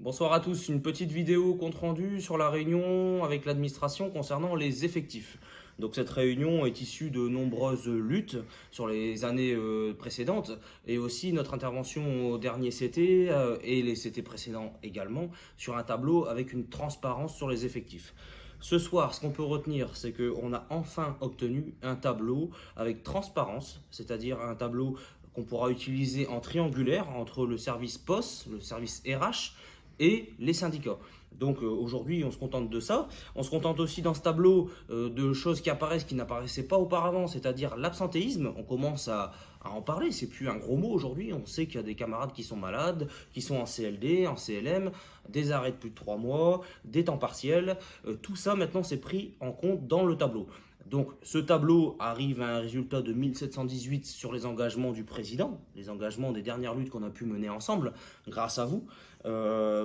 Bonsoir à tous, une petite vidéo compte rendu sur la réunion avec l'administration concernant les effectifs. Donc cette réunion est issue de nombreuses luttes sur les années précédentes et aussi notre intervention au dernier CT et les CT précédents également sur un tableau avec une transparence sur les effectifs. Ce soir, ce qu'on peut retenir, c'est qu'on a enfin obtenu un tableau avec transparence, c'est-à-dire un tableau qu'on pourra utiliser en triangulaire entre le service POS, le service RH et les syndicats. Donc aujourd'hui, on se contente de ça. On se contente aussi dans ce tableau de choses qui apparaissent qui n'apparaissaient pas auparavant, c'est-à-dire l'absentéisme. On commence à en parler, c'est plus un gros mot aujourd'hui. On sait qu'il y a des camarades qui sont malades, qui sont en CLD, en CLM, des arrêts de plus de 3 mois, des temps partiels. Tout ça maintenant c'est pris en compte dans le tableau. Donc ce tableau arrive à un résultat de 1718 sur les engagements du président, les engagements des dernières luttes qu'on a pu mener ensemble, grâce à vous.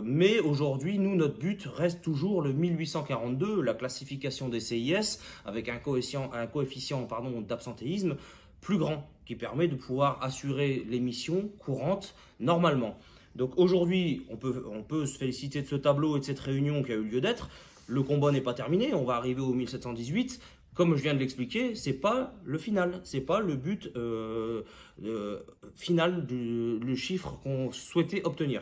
Mais aujourd'hui, nous, notre but reste toujours le 1842, la classification des CIS, avec un coefficient d'absentéisme plus grand, qui permet de pouvoir assurer les missions courantes normalement. Donc aujourd'hui, on peut se féliciter de ce tableau et de cette réunion qui a eu lieu d'être. Le combat n'est pas terminé, on va arriver au 1718. Comme je viens de l'expliquer, c'est pas le final, c'est pas le but final du chiffre qu'on souhaitait obtenir.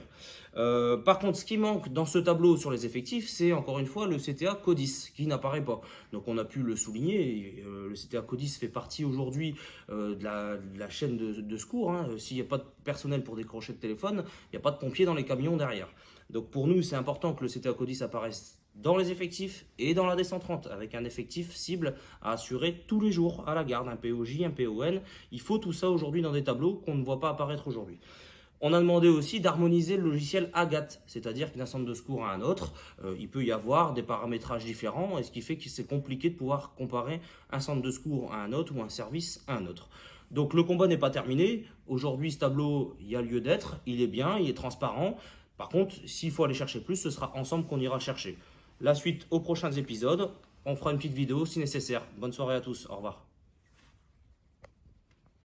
Par contre, ce qui manque dans ce tableau sur les effectifs, c'est encore une fois le CTA CODIS qui n'apparaît pas. Donc on a pu le souligner, le CTA CODIS fait partie aujourd'hui de la chaîne de secours. S'il n'y a pas de personnel pour décrocher le téléphone, il n'y a pas de pompiers dans les camions derrière. Donc pour nous, c'est important que le CTA CODIS apparaisse dans les effectifs et dans la D130, avec un effectif cible à assurer tous les jours à la garde, un POJ, un PON. Il faut tout ça aujourd'hui dans des tableaux qu'on ne voit pas apparaître aujourd'hui. On a demandé aussi d'harmoniser le logiciel AGAT, c'est-à-dire qu'un centre de secours à un autre, il peut y avoir des paramétrages différents, et ce qui fait que c'est compliqué de pouvoir comparer un centre de secours à un autre ou un service à un autre. Donc le combat n'est pas terminé. Aujourd'hui, ce tableau, il y a lieu d'être, il est bien, il est transparent. Par contre, s'il faut aller chercher plus, ce sera ensemble qu'on ira le chercher. La suite aux prochains épisodes, on fera une petite vidéo si nécessaire. Bonne soirée à tous, au revoir.